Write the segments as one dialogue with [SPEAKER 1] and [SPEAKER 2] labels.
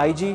[SPEAKER 1] IG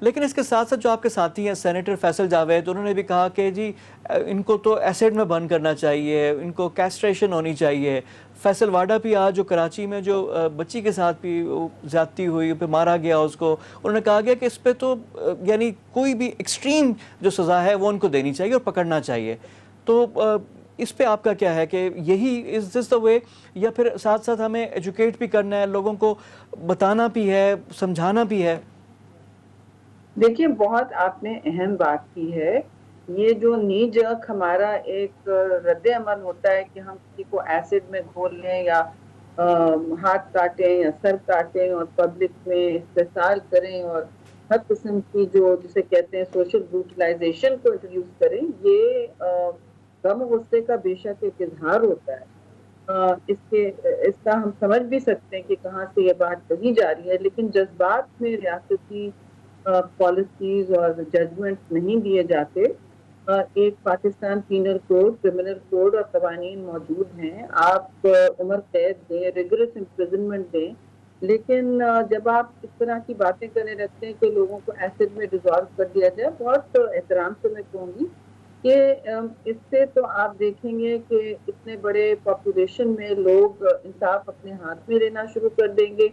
[SPEAKER 1] لیکن اس کے ساتھ ساتھ جو آپ کے ساتھی ہیں سینیٹر فیصل جاوید، انہوں نے بھی کہا کہ جی ان کو تو ایسڈ میں بند کرنا چاہیے، ان کو کیسٹریشن ہونی چاہیے۔ فیصل واڈا بھی آج جو کراچی میں جو بچی کے ساتھ بھی زیادتی ہوئی، پہ مارا گیا اس کو، انہوں نے کہا گیا کہ اس پہ تو یعنی کوئی بھی ایکسٹریم جو سزا ہے وہ ان کو دینی چاہیے اور پکڑنا چاہیے۔ تو اس پہ آپ کا کیا ہے کہ یہی از دس دا وے، یا پھر ساتھ ساتھ ہمیں ایجوکیٹ بھی کرنا ہے، لوگوں کو بتانا بھی ہے، سمجھانا بھی ہے؟
[SPEAKER 2] دیکھیے بہت آپ نے اہم بات کی ہے۔ یہ جو نی جرک ہمارا ایک رد عمل ہوتا ہے کہ ہم کسی کو ایسڈ میں گھول لیں یا ہاتھ کاٹیں یا سر کاٹیں اور پبلک میں استحصال کریں اور ہر قسم کی جو جسے کہتے ہیں سوشل بروٹلائزیشن کو انٹروڈیوس کریں، یہ غم و غصے کا بے شک ایک اظہار ہوتا ہے۔ اس کا ہم سمجھ بھی سکتے ہیں کہ کہاں سے یہ بات کہی جا رہی ہے، لیکن جذبات میں ریاستی پالیسیز اور ججمنٹ نہیں دیے جاتے۔ ایک Pakistan penal code, criminal code اور قوانین موجود ہیں۔ آپ عمر قید دیں، ریگولر امپریزنمنٹ دیں، لیکن جب آپ اس طرح کی باتیں کرنے رکھتے ہیں کہ لوگوں کو ایسڈ میں ڈیزالو کر دیا جائے، بہت احترام سے میں کہوں گی کہ اس سے تو آپ دیکھیں گے کہ اتنے بڑے پاپولیشن میں لوگ انصاف اپنے ہاتھ میں لینا شروع کر دیں گے۔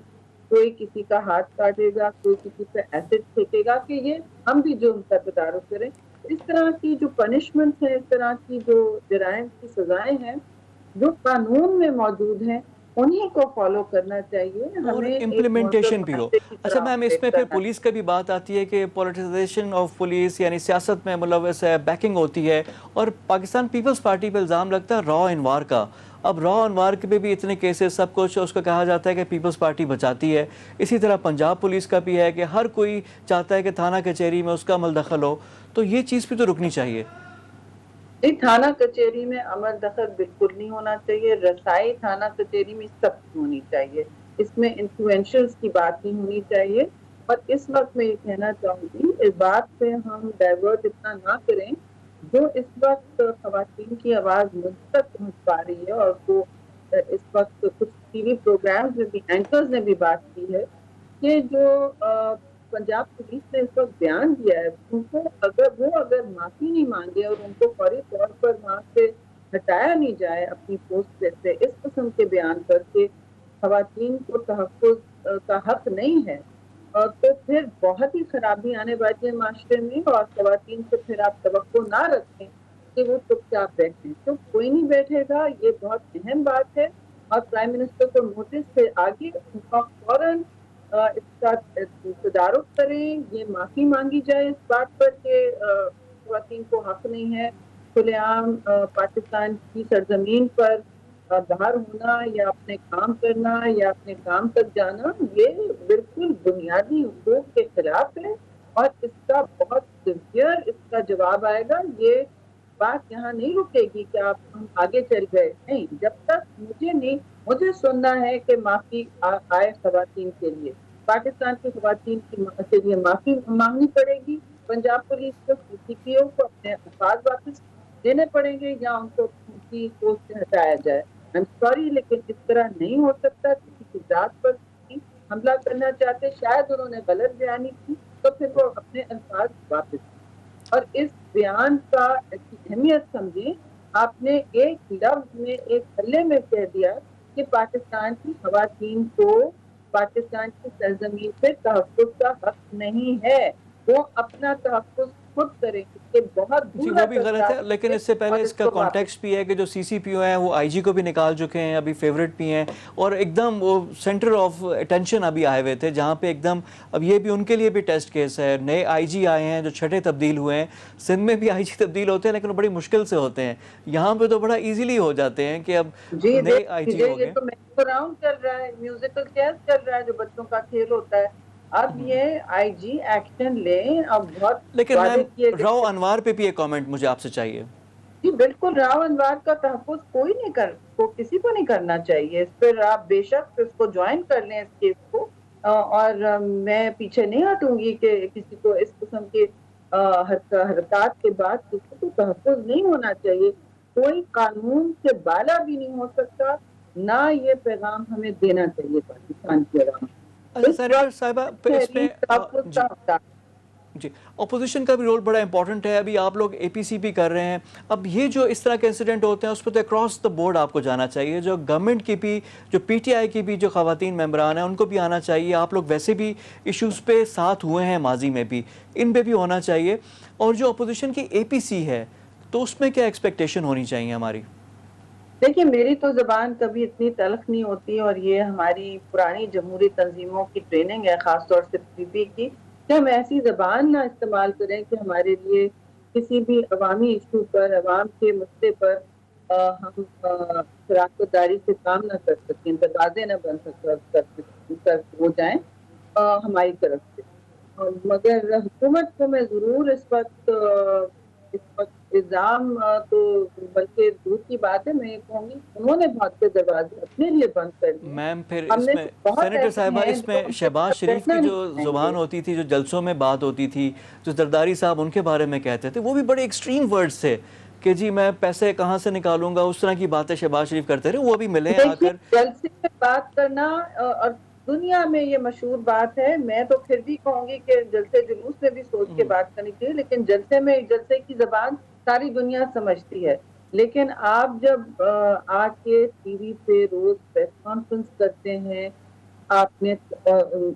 [SPEAKER 2] کوئی کسی کا ہاتھ کاٹے گا، کوئی کسی پہ ایسڈ پھینکے گا کہ یہ ہم بھی جرم کا تدارک کریں۔ اس طرح کی جو پنشمنٹ ہے، اس طرح کی جو جرائم کی سزائیں ہیں جو قانون میں موجود ہیں، انہیں کو فالو کرنا چاہیے۔
[SPEAKER 1] اور
[SPEAKER 2] ہمیں ایک مہذب
[SPEAKER 1] امپلیمنٹیشن بھی ہو۔
[SPEAKER 2] معاشرے کی
[SPEAKER 1] اچھا
[SPEAKER 2] طرح
[SPEAKER 1] میم، اس
[SPEAKER 2] آپریٹ
[SPEAKER 1] میں پھر
[SPEAKER 2] کرنا
[SPEAKER 1] پولیس کا بھی بات آتی ہے کہ پولیٹیزیشن آف پولیس، یعنی سیاست میں ملوث ہے، بیکنگ ہوتی ہے، اور پاکستان پیپلز پارٹی پہ الزام لگتا ہے را انوار کا۔ اب را انوار کے بھی اتنے کیسز، سب کچھ اس کو کہا جاتا ہے کہ پیپلز پارٹی بچاتی ہے۔ اسی طرح پنجاب پولیس کا بھی ہے کہ ہر کوئی چاہتا ہے کہ تھانہ کچہری میں اس کا عمل دخل ہو، تو یہ چیز بھی تو رکنی چاہیے۔
[SPEAKER 2] نہیں، تھانہ کچہری میں عمل دخل بالکل نہیں ہونا چاہیے۔ رسائی تھانہ کچہری میں سخت ہونی چاہیے، اس میں انفلوئنشلز کی بات نہیں ہونی چاہیے۔ اور اس وقت میں یہ کہنا چاہوں گی، اس بات سے ہم ڈائیورٹ اتنا نہ کریں۔ جو اس وقت خواتین کی آواز مجھ تک پہنچ پا رہی ہے، اور وہ اس وقت کچھ ٹی وی پروگرامز میں بھی اینکرز نے بھی بات کی ہے کہ جو پنجاب پولیس نے اس وقت بیان دیا ہے، ان کو اگر معافی نہیں مانگے اور ان کو فوری طور پر وہاں سے ہٹایا نہیں جائے اپنی پوسٹ سے، اس قسم کے بیان کر کے خواتین کو تحفظ کا حق نہیں ہے، تو پھر بہت ہی خرابی آنے والی ہے معاشرے میں۔ اور خواتین سے پھر آپ توقع نہ رکھیں کہ وہ چپ چاپ بیٹھیں، تو کوئی نہیں بیٹھے گا۔ یہ بہت اہم بات ہے، اور پرائم منسٹر کو نوٹس سے آگے ان کا فوراً اس کا تدارک کریں، یہ معافی مانگی جائے اس بات پر کہ خواتین کو حق نہیں ہے کھلے عام پاکستان کی سرزمین پر باہر ہونا یا اپنے کام کرنا یا اپنے کام تک جانا۔ یہ بالکل بنیادی حقوق کے خلاف ہے، اور اس کا بہت سیویئر اس کا جواب آئے گا۔ یہ بات یہاں نہیں رکے گی کہ آپ ہم آگے چل گئے، نہیں، جب تک مجھے سننا ہے کہ معافی آئے خواتین کے لیے، پاکستان کی خواتین کے لیے معافی مانگنی پڑے گی۔ پنجاب پولیس کو، سی پی او کو اپنے الفاظ واپس دینے پڑیں گے، یا ان کو ان کی پوسٹ سے ہٹایا جائے۔ I'm sorry، لیکن اس طرح نہیں ہو سکتا۔ کسی کی ذات پر حملہ کرنا چاہتے، شاید انہوں نے غلط بیانی کی، تو پھر وہ اپنے الفاظ واپس، اور اس بیان کا اہمیت سمجھیں۔ آپ نے ایک لفظ میں، ایک حلے میں کہہ دیا کہ پاکستان کی خواتین کو پاکستان کی سرزمین پہ تحفظ کا حق نہیں ہے، وہ اپنا تحفظ خود کریں۔ اس کے بہت
[SPEAKER 1] جی
[SPEAKER 2] دور
[SPEAKER 1] وہ بھی غلط ہے، لیکن اس سے
[SPEAKER 2] اور
[SPEAKER 1] پہلے اس کا
[SPEAKER 2] کو واپس۔
[SPEAKER 1] کانٹیکسٹ بھی ہے کہ جو سی سی پی او ہیں وہ آئی جی کو بھی نکال چکے ہیں، ابھی فیورٹ بھی ہیں، اور ایک دم وہ سینٹر آف اٹینشن ابھی آئے ہوئے تھے، جہاں پہ ایک دم اب یہ بھی ان کے لیے بھی ٹیسٹ کیس ہے۔ نئے آئی جی آئے ہیں جو چھٹے تبدیل ہوئے ہیں، سندھ میں بھی آئی جی تبدیل ہوتے ہیں لیکن وہ بڑی مشکل سے ہوتے ہیں، یہاں پہ تو بڑا ایزیلی ہو جاتے ہیں کہ اب
[SPEAKER 2] جی
[SPEAKER 1] نئے آئی جی
[SPEAKER 2] دیکھیے،
[SPEAKER 1] ہو
[SPEAKER 2] یہ
[SPEAKER 1] گئے۔
[SPEAKER 2] تو میرو راؤنڈ چل رہا ہے، میوزیکل چیئر چل رہا ہے جو بچوں کا کھیل ہوتا ہے۔ اب یہ آئی جی ایکشن لیں۔ اب بہت
[SPEAKER 1] لیکن
[SPEAKER 2] وعدے
[SPEAKER 1] میم
[SPEAKER 2] کیے
[SPEAKER 1] راؤ
[SPEAKER 2] گئے۔
[SPEAKER 1] انوار پہ بھی ایک کامنٹ مجھے آپ سے چاہیے۔
[SPEAKER 2] جی بالکل، راؤ انوار کا تحفظ کسی کو نہیں کرنا چاہیے۔ اس پر آپ بے شک اس کو جوائن کر لیں، اس کیس کو، اور میں پیچھے نہیں ہٹوں گی کہ کسی کو اس قسم کے حرکات کے بعد کسی کو تحفظ نہیں ہونا چاہیے۔ کوئی قانون سے بالا بھی نہیں ہو سکتا۔ نہ یہ پیغام ہمیں دینا چاہیے پاکستان کی عوام کو۔
[SPEAKER 1] اچھا
[SPEAKER 2] اس
[SPEAKER 1] سینیٹر
[SPEAKER 2] وقت
[SPEAKER 1] صاحبہ اس میں
[SPEAKER 2] تحریک تحفظ
[SPEAKER 1] جی
[SPEAKER 2] کا ہوتا ہے۔
[SPEAKER 1] جی اپوزیشن کا بھی رول بڑا امپورٹنٹ ہے. ابھی آپ لوگ اے پی سی بھی کر رہے ہیں. اب یہ جو اس طرح کے انسیڈنٹ ہوتے ہیں اس پہ تو اکراس دا بورڈ آپ کو جانا چاہیے. جو گورنمنٹ کی بھی، جو پی ٹی آئی کی بھی جو خواتین ممبران ہیں ان کو بھی آنا چاہیے. آپ لوگ ویسے بھی ایشوز پہ ساتھ ہوئے ہیں ماضی میں بھی، ان پہ بھی ہونا چاہیے. اور جو اپوزیشن کی اے پی سی ہے تو اس میں کیا ایکسپیکٹیشن ہونی چاہیے ہماری؟
[SPEAKER 2] دیکھیے میری تو زبان کبھی اتنی تلخ نہیں ہوتی، اور یہ ہماری پرانی جمہوری تنظیموں کی ٹریننگ ہے، خاص طور سے پی پی کی، کہ ہم ایسی زبان نہ استعمال کریں کہ ہمارے لیے کسی بھی عوامی ایشو پر، عوام کے مسئلے پر ہم شراکت داری سے کام نہ کر سکیں، دروازے نہ بن ہو جائیں ہماری طرف سے. مگر حکومت کو میں ضرور اس وقت الزام تو بلکہ دور کی بات ہے، میں یہ کہوں گی انہوں نے بہت سے دروازے اپنے لیے بند کر دیے.
[SPEAKER 1] میم پھر
[SPEAKER 2] ہم
[SPEAKER 1] اس
[SPEAKER 2] میں
[SPEAKER 1] میں
[SPEAKER 2] سے بہت
[SPEAKER 1] سینیٹر
[SPEAKER 2] ایسے
[SPEAKER 1] صاحبہ
[SPEAKER 2] ہیں
[SPEAKER 1] اس
[SPEAKER 2] جو
[SPEAKER 1] میں
[SPEAKER 2] ہم سے
[SPEAKER 1] شہباز شریف
[SPEAKER 2] بیٹھنا
[SPEAKER 1] کی جو
[SPEAKER 2] نہیں چاہیں
[SPEAKER 1] زبان
[SPEAKER 2] گے.
[SPEAKER 1] ہوتی تھی، جو جلسوں میں بات ہوتی تھی، جو زرداری صاحب ان کے بارے میں کہتے تھے، وہ بھی بڑے ایکسٹریم ورڈز تھے کہ جی میں پیسے کہاں سے نکالوں گا، اس طرح کی باتیں شہباز شریف کرتے رہے. وہ ابھی ملے ہیں آ
[SPEAKER 2] دیکھیے
[SPEAKER 1] کر.
[SPEAKER 2] جلسے میں بات کرنا اور دنیا میں یہ مشہور بات ہے، میں تو پھر بھی کہوں گی کہ جلسے جلوس میں بھی سوچ کے بات کرنی چاہیے، لیکن جلسے کی زبان ساری دنیا سمجھتی ہے. لیکن آپ جب آ کے ٹی وی پہ روز پریس کانفرنس کرتے ہیں، آپ نے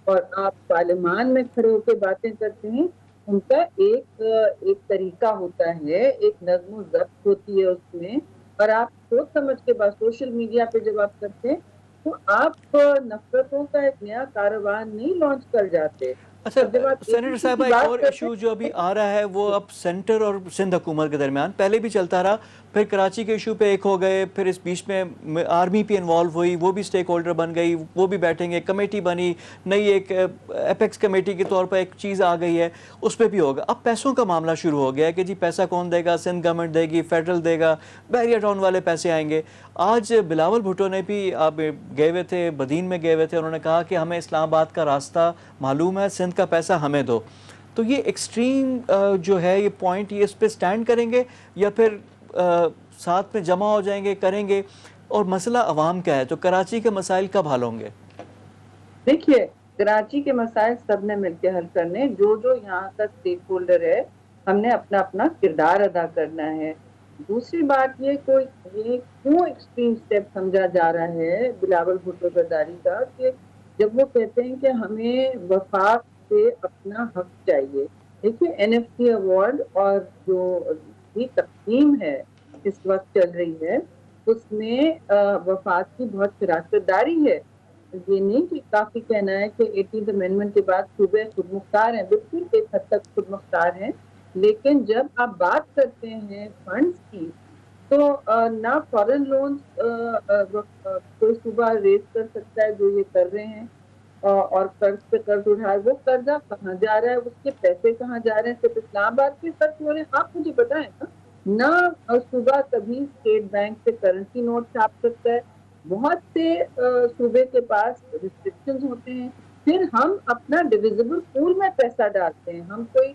[SPEAKER 2] اور آپ پارلیمان میں کھڑے ہو کے باتیں کرتے ہیں، ان کا ایک طریقہ ہوتا ہے، ایک نظم و ضبط ہوتی ہے اس میں. اور آپ سوچ سمجھ کے بعد سوشل میڈیا پہ جب آپ کرتے ہیں تو آپ نفرتوں کا ایک نیا کاروان نہیں لانچ کر جاتے.
[SPEAKER 1] اچھا
[SPEAKER 2] اور جب آپ اے پی
[SPEAKER 1] سینیٹر
[SPEAKER 2] سی کی
[SPEAKER 1] صاحبہ ایک
[SPEAKER 2] بات
[SPEAKER 1] اور
[SPEAKER 2] کرتے
[SPEAKER 1] ایشو جو ابھی آ رہا ہے وہ اب سینٹر اور سندھ حکومت کے درمیان پہلے بھی چلتا رہا، پھر کراچی کے ایشو پہ ایک ہو گئے، پھر اس بیچ میں آرمی پہ انوالو ہوئی، وہ بھی سٹیک ہولڈر بن گئی، وہ بھی بیٹھیں گے، کمیٹی بنی نئی، ایک ایپیکس کمیٹی کے طور پر ایک چیز آ گئی ہے، اس پہ بھی ہوگا. اب پیسوں کا معاملہ شروع ہو گیا ہے کہ جی پیسہ کون دے گا، سندھ گورنمنٹ دے گی، فیڈرل دے گا، بحریہ ٹاؤن والے پیسے آئیں گے. آج بلاول بھٹو نے بھی آپ گئے ہوئے تھے، بدین میں گئے ہوئے تھے، انہوں نے کہا کہ ہمیں اسلام آباد کا راستہ معلوم ہے، سندھ کا پیسہ ہمیں دو. تو یہ ایکسٹریم جو ہے یہ پوائنٹ، یہ اس پہ سٹینڈ کریں گے یا پھر ساتھ میں جمع ہو جائیں گے، کریں گے؟ اور مسئلہ عوام کا ہے تو کراچی کے مسائل کب حل ہوں گے؟
[SPEAKER 2] دیکھیے کراچی کے مسائل سب نے مل کے حل کرنے. جو یہاں کا اسٹیک ہولڈر ہے، ہم نے اپنا اپنا کردار ادا کرنا ہے. دوسری بات یہ کیوں ایکسٹریم اسٹیپ سمجھا جا رہا ہے بلاول بھٹو زرداری کا، کہ جب وہ کہتے ہیں کہ ہمیں وفاق سے اپنا حق چاہیے. دیکھیے این ایف سی ایوارڈ اور جو تقسیم ہے اس وقت چل رہی ہے، اس میں وفاق کی بہت شراکت داری ہے. یہ نہیں کہ کافی کہنا ہے کہ 18th امینڈمنٹ کے بعد صوبے خود مختار ہیں، بالکل ایک حد تک خود مختار ہیں. لیکن جب آپ بات کرتے ہیں فنڈز کی تو نہ فارن لونز کوئی صوبہ ریز کر سکتا ہے جو یہ کر رہے ہیں، اور قرض پہ قرض اٹھائے. وہ قرضہ کہاں جا رہا ہے، اس کے پیسے کہاں جا رہے ہیں؟ صرف اسلام آباد کے خرچ ہو رہے ہیں؟ آپ مجھے بتائیں نا. صوبہ کبھی اسٹیٹ بینک سے کرنسی نوٹ چھاپ سکتا ہے، بہت سے صوبے کے پاس ریسٹرکشنز ہوتے ہیں. پھر ہم اپنا ڈویزیبل پول میں پیسہ ڈالتے ہیں، ہم کوئی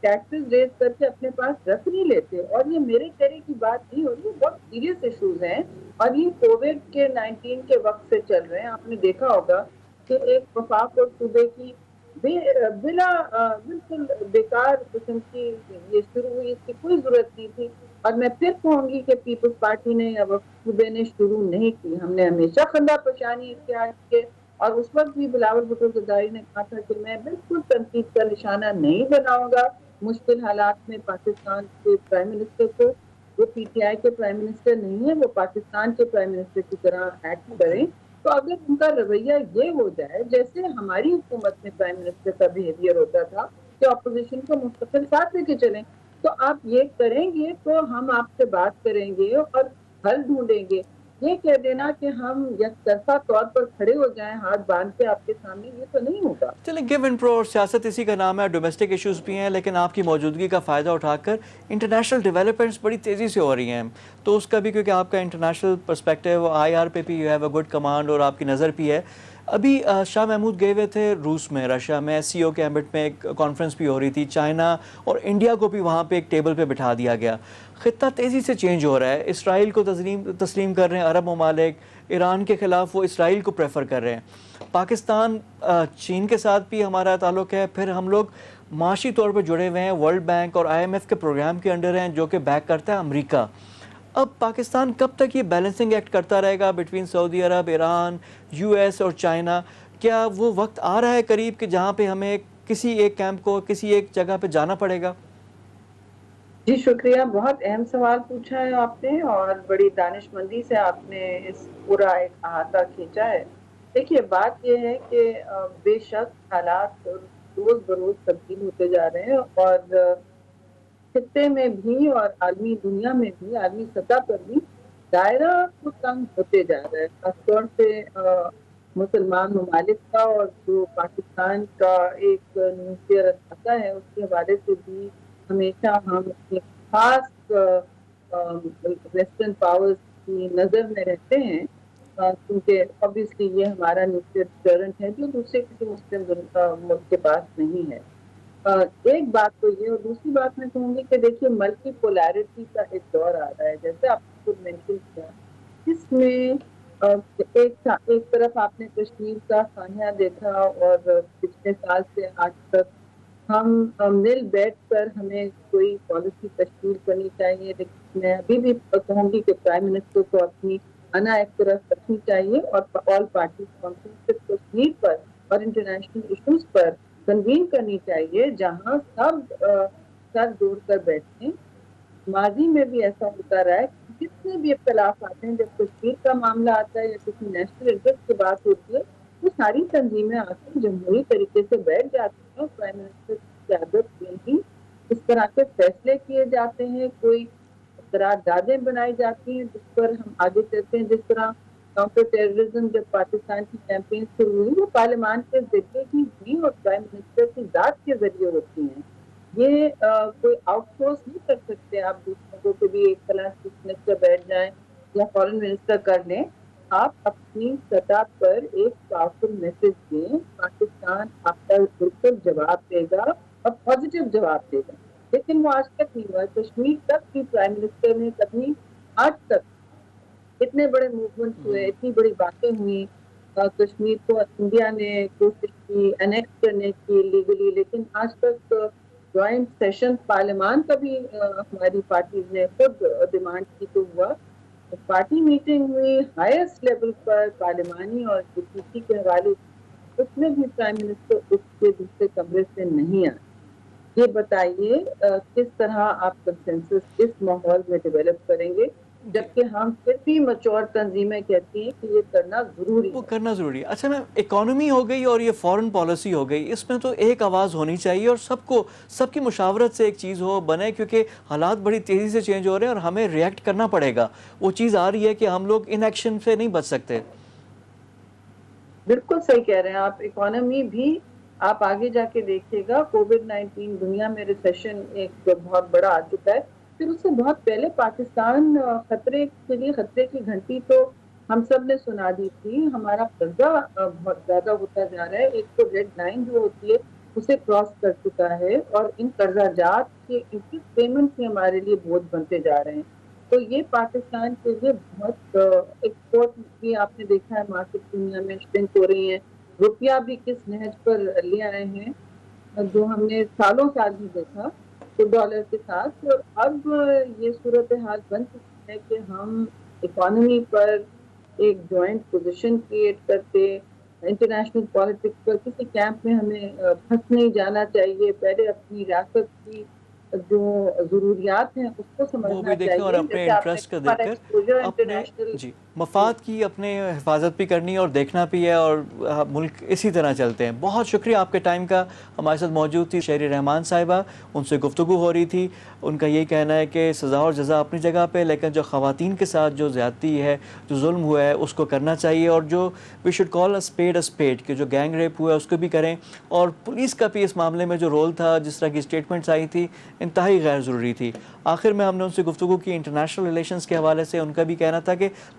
[SPEAKER 2] ٹیکسز ریز کر کے اپنے پاس رکھ نہیں لیتے. اور یہ میرے چہرے کی بات نہیں ہو رہی، بہت سیریس ایشوز ہیں، اور یہ کووڈ کے 19 کے وقت سے چل رہے ہیں. آپ نے دیکھا ہوگا کہ ایک وفاق اور صوبے کی بلا بالکل بیکار قسم کی یہ شروع ہوئی، اس کی کوئی ضرورت نہیں تھی. اور میں پھر کہوں گی کہ پیپلز پارٹی نے یا صوبے نے شروع نہیں کی. ہم نے ہمیشہ خندہ پریشانی اختیار کی، اور اس وقت بھی بلاول بھٹو زرداری نے کہا تھا کہ میں بالکل تنقید کا نشانہ نہیں بناؤں گا مشکل حالات میں پاکستان کے پرائم منسٹر کو. وہ پی ٹی آئی کے پرائم منسٹر نہیں ہے، وہ پاکستان کے پرائم منسٹر کی طرح ایکٹ کریں. تو اگر ان کا رویہ یہ ہو جائے جیسے ہماری حکومت میں پرائم منسٹر کا بیہیویئر ہوتا تھا کہ اپوزیشن کو مستقل ساتھ لے کے چلیں، تو آپ یہ کریں گے تو ہم آپ سے بات کریں گے اور حل ڈھونڈیں گے. یہ کہہ دینا کہ ہم یک طرفہ طور پر کھڑے ہو جائیں ہاتھ باندھ کے آپ کے سامنے، یہ تو نہیں ہوگا.
[SPEAKER 1] چلیں گیو اینڈ پرو، اور سیاست اسی کا نام ہے، ڈومیسٹک ایشوز بھی ہیں، لیکن آپ کی موجودگی کا فائدہ اٹھا کر انٹرنیشنل ڈیولپمنٹس بڑی تیزی سے ہو رہی ہیں. تو اس کا بھی کیونکہ آپ کا انٹرنیشنل پرسپیکٹیو، آئی آر پہ بھی you have a good command اور آپ کی نظر بھی ہے. ابھی شاہ محمود گئے ہوئے تھے روس میں، رشیا میں سی او کے ایمبٹ میں ایک کانفرنس بھی ہو رہی تھی، چائنا اور انڈیا کو بھی وہاں پہ ایک ٹیبل پہ بٹھا دیا گیا۔ خطہ تیزی سے چینج ہو رہا ہے، اسرائیل کو تسلیم کر رہے ہیں عرب ممالک، ایران کے خلاف وہ اسرائیل کو پریفر کر رہے ہیں۔ پاکستان چین کے ساتھ بھی ہمارا تعلق ہے، پھر ہم لوگ معاشی طور پہ جڑے ہوئے ہیں، ورلڈ بینک اور آئی ایم ایف کے پروگرام کے انڈر ہیں جو کہ بیک کرتا ہے امریکہ۔ اب پاکستان کب تک یہ بیلنسنگ ایکٹ کرتا رہے گا بٹوین سعودی عرب، ایران، یو ایس اور چائنا؟ کیا وہ وقت آ رہا ہے قریب کہ جہاں پہ ہمیں کسی ایک کیمپ کو، کسی ایک جگہ پہ جانا پڑے گا؟
[SPEAKER 2] جی شکریہ، بہت اہم سوال پوچھا ہے آپ نے اور بڑی دانش مندی سے آپ نے اس پورا ایک احاطہ کھینچا ہے۔ دیکھیے بات یہ ہے کہ بے شک حالات روز بروز تبدیل ہوتے جا رہے ہیں اور خطے میں بھی اور عالمی دنیا میں بھی، عالمی سطح پر بھی دائرہ تو تنگ ہوتے جا رہا ہے، خاص طور سے مسلمان ممالک کا، اور جو پاکستان کا ایک نیوکلیئر اثاثہ ہے اس کے حوالے سے بھی ہمیشہ ہم ایک خاص ویسٹرن پاورز کی نظر میں رہتے ہیں، کیونکہ obviously یہ ہمارا نیوکلیئر ڈیٹرنٹ ہے جو دوسرے کسی مسلم ملک کے پاس نہیں ہے۔ ایک بات تو یہ، اور دوسری بات میں کہوں گی کہ دیکھیے ملٹی پولیرٹی کا ایک دور آ رہا ہے، جیسے آپ نے خود مینشن کیا، جس میں ایک طرف آپ نے کشمیر کا سانحہ دیکھا اور پچھلے سال سے آج تک ہم مل بیٹھ کر ہمیں کوئی پالیسی تشکیل کرنی چاہیے، لیکن میں ابھی بھی کہوں گی کہ پرائم منسٹر کو اپنی انا ایک طرف رکھنی چاہیے اور آل پارٹی کانفرنس کشمیر پر اور انٹرنیشنل ایشوز پر کنوین کرنی چاہیے، جہاں سب سر جوڑ کر بیٹھیں۔ ماضی میں بھی ایسا ہوتا رہا ہے کہ جتنے بھی اختلاف آتے ہیں، جب کشمیر کا معاملہ آتا ہے یا کسی نیشنل انٹرسٹ کی بات ہوتی ہے، وہ ساری تنظیمیں آ کر جمہوری طریقے سے بیٹھ جاتی ہیں اور پرائم منسٹر کی قیادت میں ہی اس طرح کے فیصلے کیے جاتے ہیں، کوئی قراردادیں بنائی جاتی ہیں جس پر ہم آگے چلتے ہیں۔ جس طرح کاؤنٹر ٹیررزم جب پاکستان کی کیمپین شروع ہوئی، وہ پارلیمان کے ذریعے ہی ہوئی اور پرائم منسٹر کی ذات کے ذریعے ہوتی ہیں۔ یہ کوئی آؤٹ سورس نہیں کر سکتے آپ دوسروں کو کہ بھی ایک فلاں چیف منسٹر بیٹھ جائیں یا فارن منسٹر کر لیں۔ آپ اپنی سطح پر ایک پاورفل میسج دیں، پاکستان آپ کا بالکل جواب دے گا اور پازیٹیو جواب دے گا، لیکن وہ آج تک نہیں ہوا۔ کشمیر تک بھی پرائم منسٹر نے کبھی آج تک اتنے بڑے موومنٹ ہوئے، اتنی بڑی باتیں ہوئی، کشمیر کو انڈیا نے کوشش کی انیکس کرنے کی لیگلی، لیکن آج تک جوائنٹ سیشن پارلیمان کا بھی ہماری پارٹی نے خود ڈیمانڈ کی تو ہوا، پارٹی میٹنگ ہوئی ہائیسٹ لیول پر پارلیمانی اور ڈپٹی کے حوالے، اس میں بھی پرائم منسٹر اس کے دوسرے کمرے سے نہیں آئے۔ یہ بتائیے کس طرح آپ کنسنسس اس ماحول میں ڈیولپ کریں گے، جبکہ ہم پھر بھی میچور تنظیمیں کہتی ہیں کہ یہ کرنا ضروری ہے۔
[SPEAKER 1] وہ کرنا ضروری ہے۔ اچھا میم، اکانومی ہو گئی اور یہ فورن پالیسی ہو گئی، اس میں تو ایک آواز ہونی چاہیے اور سب کی مشاورت سے ایک چیز بنے، کیونکہ حالات بڑی تیزی سے چینج ہو رہے ہیں اور ہمیں ریئیکٹ کرنا پڑے گا۔ وہ چیز آ رہی ہے کہ ہم لوگ ان ایکشن سے نہیں بچ سکتے۔
[SPEAKER 2] بالکل صحیح کہہ رہے ہیں آپ، اکانومی بھی آپ آگے جا کے دیکھیے گا، کووڈ-19 دنیا میں ریسیشن ایک بہت بڑا آ چکا ہے، پھر اس سے بہت پہلے پاکستان خطرے کے لیے خطرے کی گھنٹی تو ہم سب نے سنا دی تھی، ہمارا قرضہ بہت زیادہ ہوتا جا رہا ہے، ایک تو ریڈ لائن جو ہوتی ہے اسے کراس کر چکا ہے اور ان قرضہ جات کے انٹرسٹ پیمنٹ بھی ہمارے لیے بوجھ بنتے جا رہے ہیں۔ تو یہ پاکستان کے لیے بہت ایکسپورٹ بھی آپ نے دیکھا ہے، مارکیٹ دنیا میں شرنک ہو رہی ہیں، روپیہ بھی کس نہج پر لے آئے ہیں جو ہم نے سالوں سال بھی دیکھا تو ڈالر کے ساتھ، اور اب یہ صورتحال بن چکی ہے کہ ہم اکانومی پر ایک جوائنٹ پوزیشن کریٹ کرتے، انٹرنیشنل پالیٹکس پر کسی کیمپ میں ہمیں پھنس نہیں جانا چاہیے، پہلے اپنی ریاست کی جو ضروریات ہیں اس کو
[SPEAKER 1] وہ
[SPEAKER 2] سمجھنا
[SPEAKER 1] بھی دیکھیں اور
[SPEAKER 2] چاہیے،
[SPEAKER 1] اپنے
[SPEAKER 2] جیسے آپ نے
[SPEAKER 1] انٹرسٹ کو دیکھ
[SPEAKER 2] ہمارا
[SPEAKER 1] کر
[SPEAKER 2] ایکسپوجر
[SPEAKER 1] اپنے
[SPEAKER 2] انٹرنیشنل
[SPEAKER 1] مفاد کی اپنے حفاظت بھی کرنی ہے اور دیکھنا بھی ہے، اور ملک اسی طرح چلتے ہیں۔ بہت شکریہ آپ کے ٹائم کا۔ ہمارے ساتھ موجود تھی شہری رحمان صاحبہ، ان سے گفتگو ہو رہی تھی۔ ان کا یہی کہنا ہے کہ سزا اور جزا اپنی جگہ پہ، لیکن جو خواتین کے ساتھ جو زیادتی ہے، جو ظلم ہوا ہے، اس کو کرنا چاہیے، اور جو we should call a speed کہ جو گینگ ریپ ہوا ہے اس کو بھی کریں، اور پولیس کا بھی اس معاملے میں جو رول تھا، جس طرح کی اسٹیٹمنٹس آئی تھی، انتہائی غیر ضروری تھی۔ آخر میں ہم نے ان سے گفتگو کی انٹرنیشنل ریلیشنز کے حوالے سے، ان کا بھی کہنا تھا کہ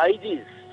[SPEAKER 3] IGs,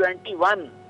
[SPEAKER 3] 21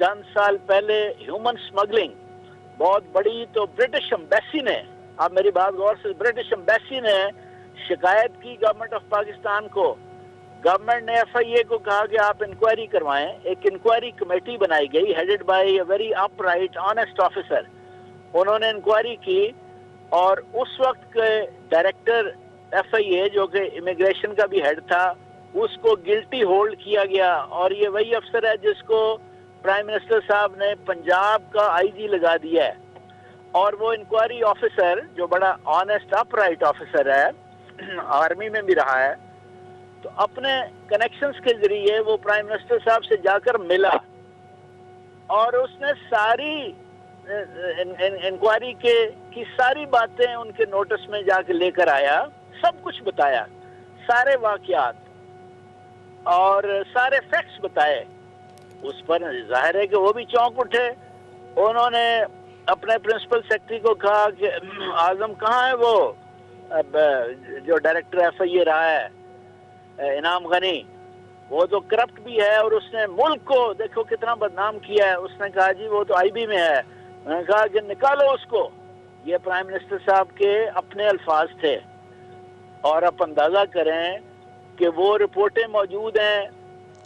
[SPEAKER 3] چند سال پہلے ہیومن سمگلنگ بہت بڑی، تو برٹش امبیسی نے، آپ میری بات غور سے، برٹش امبیسی نے شکایت کی گورنمنٹ آف پاکستان کو. گورنمنٹ نے ایف آئی اے کو کہا کہ آپ انکوائری کروائیں. ایک انکوائری کمیٹی بنائی گئی headed by a very up right honest officer. انہوں نے انکوائری کی اور اس وقت کے ڈائریکٹر ایف آئی اے جو کہ امیگریشن کا بھی ہیڈ تھا اس کو گلٹی ہولڈ کیا گیا. اور یہ وہی افسر ہے جس کو پرائم منسٹر صاحب نے پنجاب کا آئی جی لگا دیا ہے. اور وہ انکوائری آفیسر جو بڑا آنیسٹ اپ رائٹ آفیسر ہے، آرمی میں بھی رہا ہے، تو اپنے کنیکشنز کے ذریعے وہ پرائم منسٹر صاحب سے جا کر ملا اور اس نے ساری انکوائری کی ساری باتیں ان کے نوٹس میں جا کے لے کر آیا، سب کچھ بتایا، سارے واقعات اور سارے فیکٹس بتائے. اس پر ظاہر ہے کہ وہ بھی چونک اٹھے. انہوں نے اپنے پرنسپل سیکرٹری کو کہا کہ اعظم کہاں ہے وہ جو ڈائریکٹر ایف آئی اے رہا ہے انعام غنی، وہ تو کرپٹ بھی ہے اور اس نے ملک کو دیکھو کتنا بدنام کیا ہے. اس نے کہا جی وہ تو آئی بی میں ہے. میں نے کہا کہ نکالو اس کو. یہ پرائم منسٹر صاحب کے اپنے الفاظ تھے. اور آپ اندازہ کریں کہ وہ رپورٹیں موجود ہیں.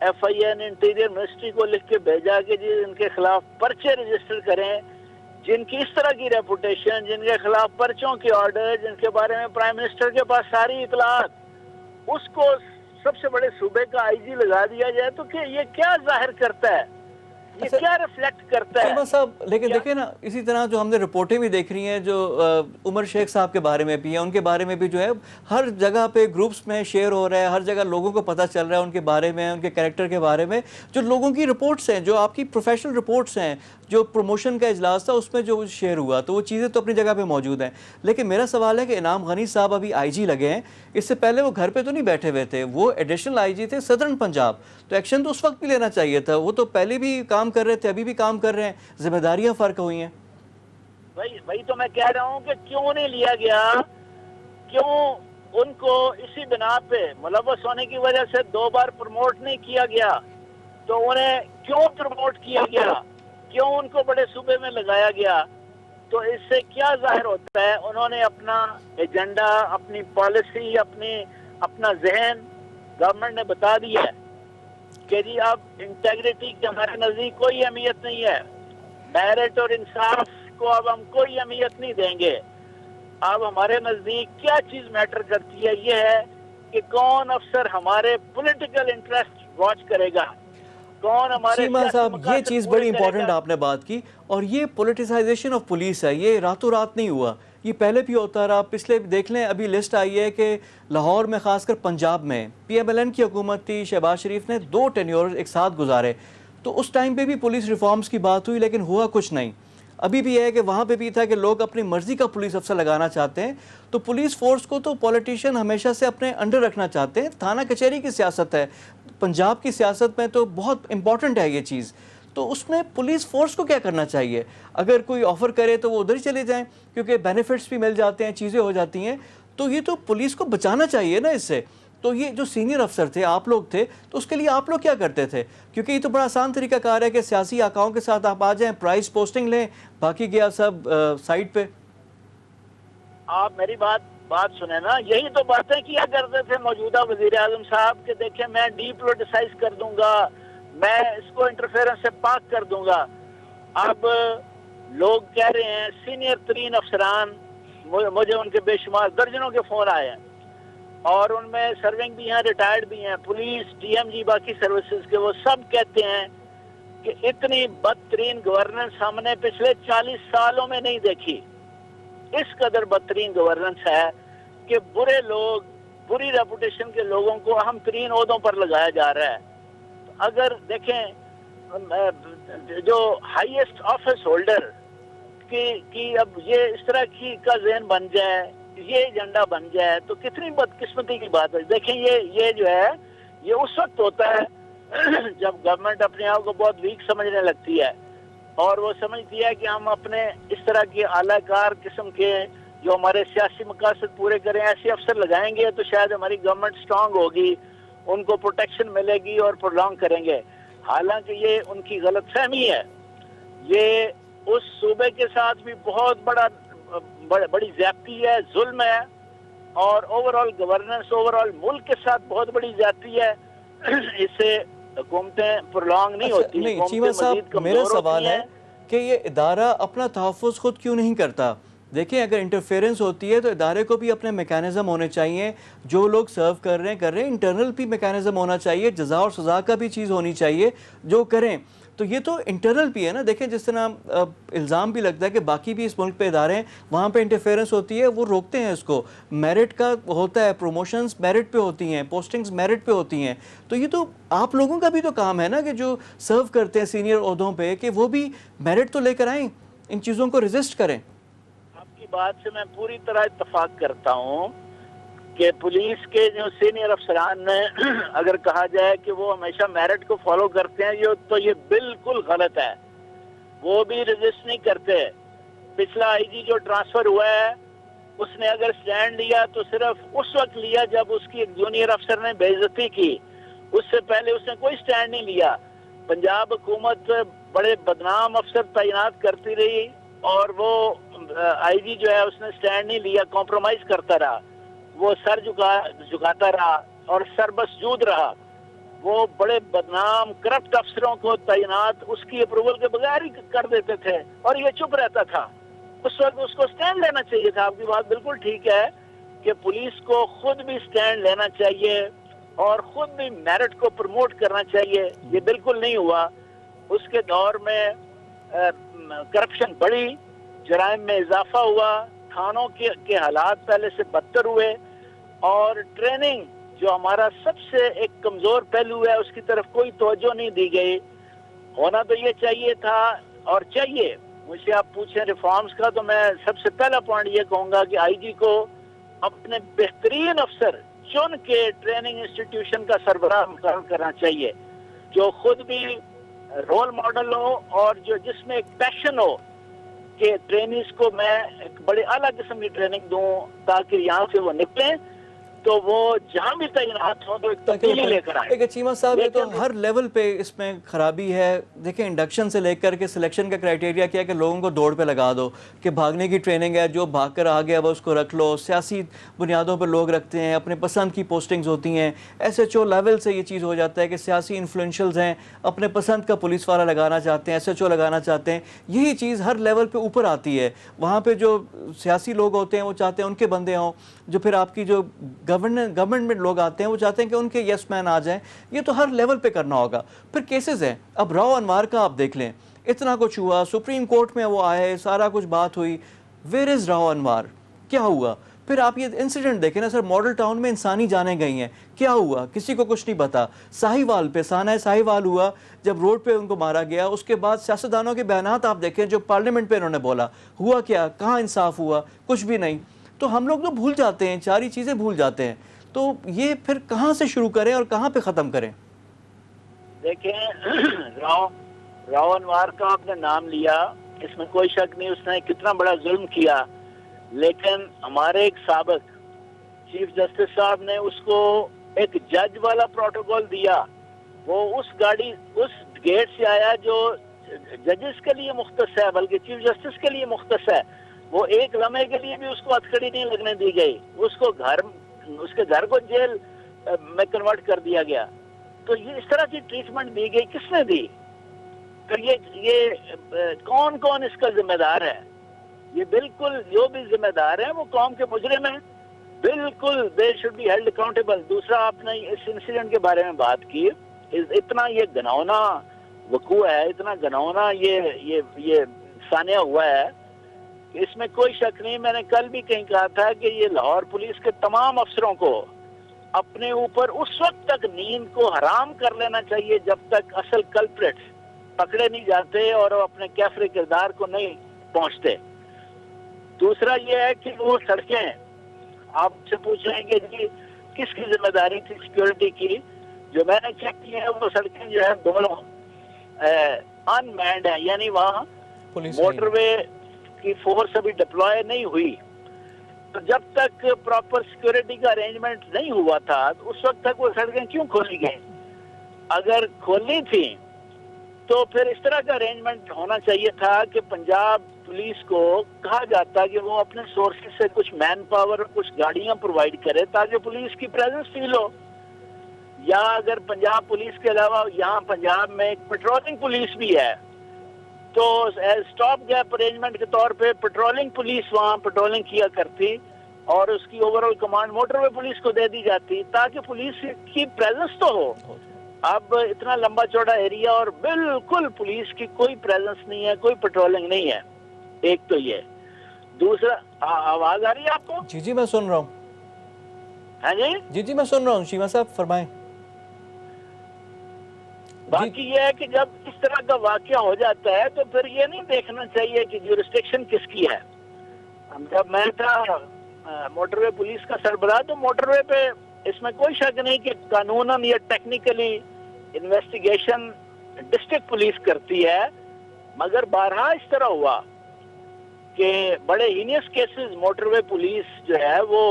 [SPEAKER 3] ایف آئی اے نے انٹیریئر منسٹری کو لکھ کے بھیجا کہ جی ان کے خلاف پرچے رجسٹر کریں جن کی اس طرح کی ریپوٹیشن، جن کے خلاف پرچوں کے آرڈر، جن کے بارے میں پرائم منسٹر کے پاس ساری اطلاعات، اس کو سب سے بڑے صوبے کا آئی جی لگا دیا جائے. تو کہ یہ کیا ظاہر کرتا ہے، یہ کیا ریفلیکٹ کرتا ہے؟
[SPEAKER 1] شیما صاحب لیکن دیکھیں نا، اسی طرح جو ہم نے رپورٹیں بھی دیکھ رہی ہیں جو عمر شیخ صاحب کے بارے میں بھی ہیں، ان کے بارے میں بھی جو ہے ہر جگہ پہ گروپس میں شیئر ہو رہا ہے، ہر جگہ لوگوں کو پتہ چل رہا ہے ان کے بارے میں، ان کے کریکٹر کے بارے میں. جو لوگوں کی رپورٹس ہیں، جو آپ کی پروفیشنل رپورٹس ہیں، جو پروموشن کا اجلاس تھا اس میں جو شیئر ہوا، تو وہ چیزیں تو اپنی جگہ پہ موجود ہیں. لیکن میرا سوال ہے کہ انعام غنی صاحب ابھی آئی جی لگے ہیں، اس سے پہلے وہ گھر پہ تو نہیں بیٹھے ہوئے تھے، وہ ایڈیشنل آئی جی تھے سدرن پنجاب. تو ایکشن تو اس وقت بھی لینا چاہیے تھا. وہ تو پہلے بھی کام کر رہے تھے، ابھی بھی کام کر رہے ہیں، ذمہ داریاں فرق ہوئی ہیں.
[SPEAKER 3] وہی تو میں کہہ رہا ہوں کہ کیوں نہیں لیا گیا، کیوں ان کو اسی بنا پہ ملوث ہونے کی وجہ سے 2 بار پروموٹ نہیں کیا گیا. تو انہیں کیوں پروموٹ کیا گیا، کیوں ان کو بڑے صوبے میں لگایا گیا؟ تو اس سے کیا ظاہر ہوتا ہے؟ انہوں نے اپنا ایجنڈا، اپنی پالیسی، اپنا ذہن گورنمنٹ نے بتا دیا ہے کہ جی اب انٹیگریٹی کی ہمارے نزدیک کوئی اہمیت نہیں ہے، میرٹ اور انصاف کو اب ہم کوئی اہمیت نہیں دیں گے. اب ہمارے نزدیک کیا چیز میٹر کرتی ہے، یہ ہے کہ کون افسر ہمارے پولیٹیکل انٹرسٹ واچ کرے گا، کون ہمارے
[SPEAKER 1] شیما
[SPEAKER 3] سیاسی
[SPEAKER 1] صاحب یہ
[SPEAKER 3] مقاصد
[SPEAKER 1] چیز
[SPEAKER 3] پورے
[SPEAKER 1] بڑی
[SPEAKER 3] کرے
[SPEAKER 1] امپورٹنٹ
[SPEAKER 3] گا.
[SPEAKER 1] آپ نے بات کی، اور یہ پولیٹیسائزیشن آف پولیس ہے، یہ راتوں رات نہیں ہوا، یہ پہلے بھی ہوتا رہا. پچھلے دیکھ لیں، ابھی لسٹ آئی ہے کہ لاہور میں خاص کر پنجاب میں پی ایم ایل این کی حکومت تھی، شہباز شریف نے 2 ٹینیور ایک ساتھ گزارے. تو اس ٹائم پہ بھی پولیس ریفارمز کی بات ہوئی لیکن ہوا کچھ نہیں. ابھی بھی ہے کہ وہاں پہ بھی تھا کہ لوگ اپنی مرضی کا پولیس افسر لگانا چاہتے ہیں. تو پولیس فورس کو تو پولیٹیشین ہمیشہ سے اپنے انڈر رکھنا چاہتے ہیں. تھانہ کچہری کی سیاست ہے، پنجاب کی سیاست میں تو بہت امپورٹنٹ ہے یہ چیز. تو اس میں پولیس فورس کو کیا کرنا چاہیے؟ اگر کوئی آفر کرے تو وہ ادھر ہی چلے جائیں کیونکہ بینیفٹس بھی مل جاتے ہیں، چیزیں ہو جاتی ہیں. تو یہ تو پولیس کو بچانا چاہیے نا اس سے. تو یہ جو سینئر افسر تھے، آپ لوگ تھے، تو اس کے لیے آپ لوگ کیا کرتے تھے؟ کیونکہ یہ تو بڑا آسان طریقہ کار ہے کہ سیاسی آقاؤں کے ساتھ آپ آ جائیں، پرائز پوسٹنگ لیں، باقی گیا سب سائٹ پہ.
[SPEAKER 3] آپ میری بات سنیں نا، یہی تو باتیں کیا کرتے تھے موجودہ وزیر اعظم صاحب کہ دیکھیں میں ڈی پولیٹیسائز کر دوں گا، میں اس کو انٹرفیئرنس سے پاک کر دوں گا. اب لوگ کہہ رہے ہیں، سینئر ترین افسران، مجھے ان کے بے شمار درجنوں کے فون آئے ہیں اور ان میں سرونگ بھی ہیں، ریٹائرڈ بھی ہیں، پولیس، ڈی ایم جی، باقی سروسز کے، وہ سب کہتے ہیں کہ اتنی بدترین گورننس ہم نے پچھلے 40 سالوں میں نہیں دیکھی. اس قدر بدترین گورننس ہے کہ برے لوگ، بری ریپوٹیشن کے لوگوں کو اہم ترین عہدوں پر لگایا جا رہا ہے. اگر دیکھیں جو ہائیسٹ آفس ہولڈر کی اب یہ اس طرح کا ذہن بن جائے، یہ ایجنڈا بن جائے تو کتنی بدقسمتی کی بات ہے. دیکھیں یہ جو ہے یہ اس وقت ہوتا ہے جب گورنمنٹ اپنے آپ کو بہت ویک سمجھنے لگتی ہے اور وہ سمجھتی ہے کہ ہم اپنے اس طرح کے اعلی کار قسم کے جو ہمارے سیاسی مقاصد پورے کریں ایسے افسر لگائیں گے تو شاید ہماری گورنمنٹ سٹرانگ ہوگی، ان کو پروٹیکشن ملے گی اور پرولونگ کریں گے. حالانکہ یہ ان کی غلط فہمی ہے. یہ اس صوبے کے ساتھ بھی بہت بڑی زیادتی ہے, ظلم ہے, اور overall governance, overall ملک کے ساتھ بہت بڑی زیادتی ہے. اس سے حکومتیں پرلانگ نہیں ہوتی.
[SPEAKER 1] نہیں چیمہ صاحب, میرا سوال ہے کہ یہ ادارہ اپنا تحفظ خود کیوں نہیں کرتا؟ دیکھیں اگر انٹرفیرنس ہوتی ہے تو ادارے کو بھی اپنے میکانزم ہونے چاہیے. جو لوگ سرو کر رہے ہیں انٹرنل بھی میکانزم ہونا چاہیے, جزا اور سزا کا بھی چیز ہونی چاہیے جو کریں. تو یہ تو انٹرنل بھی ہے نا. دیکھیں جس طرح الزام بھی لگتا ہے کہ باقی بھی اس ملک پہ ادارے ہیں, وہاں پہ انٹرفیرنس ہوتی ہے, وہ روکتے ہیں اس کو. میرٹ کا ہوتا ہے, پروموشنز میرٹ پہ ہوتی ہیں, پوسٹنگز میرٹ پہ ہوتی ہیں. تو یہ تو آپ لوگوں کا بھی تو کام ہے نا کہ جو سرو کرتے ہیں سینئر عہدوں پہ, کہ وہ بھی میرٹ تو لے کر آئیں, ان چیزوں کو ریزسٹ کریں.
[SPEAKER 3] آپ کی بات سے میں پوری طرح اتفاق کرتا ہوں کہ پولیس کے جو سینئر افسران نے اگر کہا جائے کہ وہ ہمیشہ میرٹ کو فالو کرتے ہیں تو یہ بالکل غلط ہے. وہ بھی ریزسٹ نہیں کرتے. پچھلا آئی جی جو ٹرانسفر ہوا ہے اس نے اگر سٹینڈ لیا تو صرف اس وقت لیا جب اس کی ایک جونیئر افسر نے بے عزتی کی. اس سے پہلے اس نے کوئی سٹینڈ نہیں لیا. پنجاب حکومت بڑے بدنام افسر تعینات کرتی رہی اور وہ آئی جی جو ہے اس نے سٹینڈ نہیں لیا, کمپرومائز کرتا رہا. وہ سر جھکاتا رہا اور سربسجود رہا. وہ بڑے بدنام کرپٹ افسروں کو تعینات اس کی اپروول کے بغیر ہی کر دیتے تھے اور یہ چپ رہتا تھا. اس وقت اس کو سٹینڈ لینا چاہیے تھا. آپ کی بات بالکل ٹھیک ہے کہ پولیس کو خود بھی سٹینڈ لینا چاہیے اور خود بھی میرٹ کو پروموٹ کرنا چاہیے. یہ بالکل نہیں ہوا. اس کے دور میں کرپشن بڑھی, جرائم میں اضافہ ہوا, تھانوں کے حالات پہلے سے بدتر ہوئے, اور ٹریننگ جو ہمارا سب سے ایک کمزور پہلو ہے اس کی طرف کوئی توجہ نہیں دی گئی. ہونا تو یہ چاہیے تھا اور چاہیے. مجھ سے آپ پوچھیں ریفارمز کا تو میں سب سے پہلا پوائنٹ یہ کہوں گا کہ آئی جی کو اپنے بہترین افسر چن کے ٹریننگ انسٹیٹیوشن کا سربراہ مقرر کرنا چاہیے جو خود بھی رول ماڈل ہو اور جس میں ایک پیشن ہو کہ ٹرینیز کو میں ایک بڑے اعلیٰ قسم کی ٹریننگ دوں تاکہ یہاں سے وہ نکلیں تو وہ جہاں بھی تعینات ہوں تو ایک تبدیلی لے کر آئیں.
[SPEAKER 1] دیکھیں چیمہ صاحب, یہ تو ہر لیول پہ اس میں خرابی ہے. دیکھیں انڈکشن سے لے کر کے سلیکشن کا کرائٹیریا کیا ہے کہ لوگوں کو دوڑ پہ لگا دو کہ بھاگنے کی ٹریننگ ہے, جو بھاگ کر آ گیا وہ اس کو رکھ لو. سیاسی بنیادوں پر لوگ رکھتے ہیں, اپنے پسند کی پوسٹنگز ہوتی ہیں. ایس ایچ او لیول سے یہ چیز ہو جاتا ہے کہ سیاسی انفلوئنشلز ہیں, اپنے پسند کا پولیس والا لگانا چاہتے ہیں, ایس ایچ او لگانا چاہتے ہیں. یہی چیز ہر لیول پہ اوپر آتی ہے. وہاں پہ جو سیاسی لوگ ہوتے ہیں وہ چاہتے ہیں ان کے بندے ہوں, جو پھر آپ کی جو گورنمنٹ میں لوگ آتے ہیں وہ چاہتے ہیں کہ ان کے یس مین آ جائیں. یہ تو ہر لیول پہ کرنا ہوگا. پھر کیسز ہیں, اب راؤ انوار کا آپ دیکھ لیں, اتنا کچھ ہوا, سپریم کورٹ میں وہ آئے, سارا کچھ بات ہوئی. ویئر از راؤ انوار؟ کیا ہوا؟ پھر آپ یہ انسیڈنٹ دیکھیں نا سر, ماڈل ٹاؤن میں انسانی جانیں گئی ہیں, کیا ہوا کسی کو کچھ نہیں پتا. ساہیوال پہ سانحہ ساہیوال ہوا, جب روڈ پہ ان کو مارا گیا, اس کے بعد سیاستدانوں کے بیانات آپ دیکھیں جو پارلیمنٹ پہ انہوں نے بولا, ہوا کیا, کہاں انصاف ہوا؟ کچھ بھی نہیں. تو ہم لوگ تو بھول جاتے ہیں, ساری چیزیں بھول جاتے ہیں. تو یہ پھر کہاں سے شروع کریں اور کہاں پہ ختم کریں؟
[SPEAKER 3] دیکھیں راؤ انوار کا آپ نے نام لیا, اس میں کوئی شک نہیں اس نے کتنا بڑا ظلم کیا, لیکن ہمارے ایک سابق چیف جسٹس صاحب نے اس کو ایک جج والا پروٹوکول دیا. وہ اس گیٹ سے آیا جو ججز کے لیے مختص ہے, بلکہ چیف جسٹس کے لیے مختص ہے. وہ ایک لمحے کے لیے بھی اس کو ہتھکڑی نہیں لگنے دی گئی. اس کے گھر کو جیل میں کنورٹ کر دیا گیا. تو یہ اس طرح کی ٹریٹمنٹ دی گئی, کس نے دی؟ پھر یہ کون اس کا ذمہ دار ہے؟ یہ بالکل جو بھی ذمہ دار ہے وہ قوم کے مجرم ہیں. بالکل they should be held accountable. دوسرا آپ نے اس انسیڈنٹ کے بارے میں بات کی, اتنا یہ گھناؤنا وقوع ہے, اتنا گھناؤنا یہ سانحہ ہوا ہے, اس میں کوئی شک نہیں. میں نے کل بھی کہیں کہا تھا کہ یہ لاہور پولیس کے تمام افسروں کو اپنے اوپر اس وقت تک نیند کو حرام کر لینا چاہیے جب تک اصل کلپریٹ پکڑے نہیں جاتے اور اپنے کیفر کردار کو نہیں پہنچتے. دوسرا یہ ہے کہ وہ سڑکیں, آپ سے پوچھ رہے ہیں کہ جی کس کی ذمہ داری تھی سیکیورٹی کی. جو میں نے چیک کی ہے وہ سڑکیں جو ہے دونوں ان مینڈ ہیں, یعنی وہاں موٹر وے کی فورس ابھی ڈپلوائے نہیں ہوئی. تو جب تک پراپر سیکیورٹی کا ارینجمنٹ نہیں ہوا تھا اس وقت تک وہ سڑکیں کیوں کھولی گئیں؟ اگر کھولنی تھی تو پھر اس طرح کا ارینجمنٹ ہونا چاہیے تھا کہ پنجاب پولیس کو کہا جاتا کہ وہ اپنے سورسز سے کچھ مین پاور، کچھ گاڑیاں پرووائڈ کرے تاکہ پولیس کی پریزنس فیل ہو. یا اگر پنجاب پولیس کے علاوہ یہاں پنجاب میں ایک پیٹرولنگ پولیس بھی ہے، تو اسٹاپ گیپ ارینجمنٹ کے طور پہ پیٹرولنگ پولیس وہاں پیٹرولنگ کیا کرتی اور اس کی اوور آل کمانڈ موٹر وے پولیس کو دے دی جاتی تاکہ پولیس کی پریزنس تو ہو. اب اتنا لمبا چوڑا ایریا اور بالکل پولیس کی کوئی پریزنس نہیں ہے، کوئی پیٹرولنگ نہیں ہے. ایک تو یہ. دوسرا، آواز آ رہی ہے آپ کو؟
[SPEAKER 1] جی میں سن رہا ہوں.
[SPEAKER 3] ہاں جی
[SPEAKER 1] جی میں سن رہا ہوں. شیما صاحب فرمائیں.
[SPEAKER 3] باقی یہ ہے کہ جب اس طرح کا واقعہ ہو جاتا ہے تو پھر یہ نہیں دیکھنا چاہیے کہ جورسڈکشن کس کی ہے. جب میں تھا موٹر وے پولیس کا سربراہ تو موٹر وے پہ اس میں کوئی شک نہیں کہ قانوناً یا ٹیکنیکلی انویسٹیگیشن ڈسٹرکٹ پولیس کرتی ہے، مگر بارہا اس طرح ہوا کہ بڑے ہینیس کیسز موٹر وے پولیس جو ہے وہ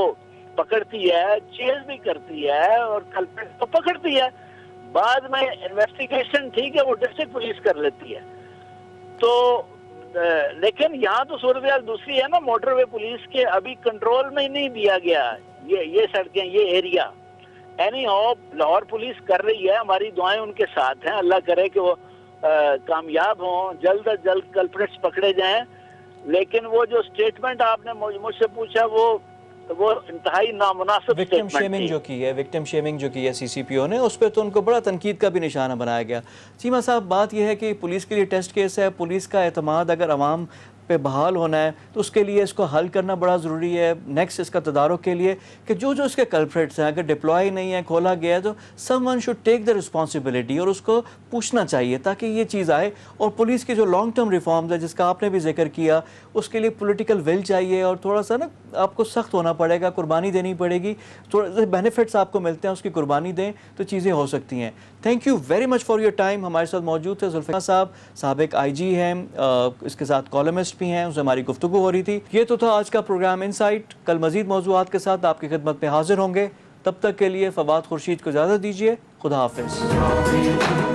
[SPEAKER 3] پکڑتی ہے، چیز بھی کرتی ہے اور کلپریٹ کو پکڑتی ہے. بعد میں انویسٹیگیشن ٹھیک ہے وہ ڈسٹرکٹ پولیس کر لیتی ہے. تو لیکن یہاں تو صورتحال دوسری ہے نا. موٹر وے پولیس کے ابھی کنٹرول میں ہی نہیں دیا گیا یہ سڑکیں، یہ area. Any how Lahore police کر رہی ہے، ہماری دعائیں ان کے ساتھ ہیں. اللہ کرے کہ وہ کامیاب ہوں، جلد از جلد کلپریٹس پکڑے جائیں. لیکن وہ جو سٹیٹمنٹ آپ نے مجھ سے پوچھا وہ انتہائی نامناسب
[SPEAKER 1] وکٹم شیمنگ جو کی ہے سی سی پی او نے، اس پہ تو ان کو بڑا تنقید کا بھی نشانہ بنایا گیا. چیمہ صاحب، بات یہ ہے کہ پولیس کے لیے ٹیسٹ کیس ہے. پولیس کا اعتماد اگر عوام پہ بحال ہونا ہے تو اس کے لیے اس کو حل کرنا بڑا ضروری ہے. نیکسٹ اس کا تدارک کے لیے کہ جو اس کے کلپریٹس ہیں اگر ڈپلوائی نہیں ہے، کھولا گیا ہے، تو some one should take the responsibility اور اس کو پوچھنا چاہیے تاکہ یہ چیز آئے. اور پولیس کی جو لانگ ٹرم ریفارمز ہے جس کا آپ نے بھی ذکر کیا، اس کے لیے پولیٹیکل ول چاہیے اور تھوڑا سا نا آپ کو سخت ہونا پڑے گا، قربانی دینی پڑے گی. تھوڑا سا بینیفٹس آپ کو ملتے ہیں، اس کی قربانی دیں تو چیزیں ہو سکتی ہیں. Thank you very much for your time. ہمارے ساتھ موجود تھے ذوالفقار صاحب، سابق آئی جی ہیں، اس کے ساتھ کالمسٹ بھی ہیں، ان سے ہماری گفتگو ہو رہی تھی. یہ تو تھا آج کا پروگرام انسائٹ. کل مزید موضوعات کے ساتھ آپ کی خدمت میں حاضر ہوں گے. تب تک کے لیے فواد خورشید کو اجازت دیجیے. خدا حافظ.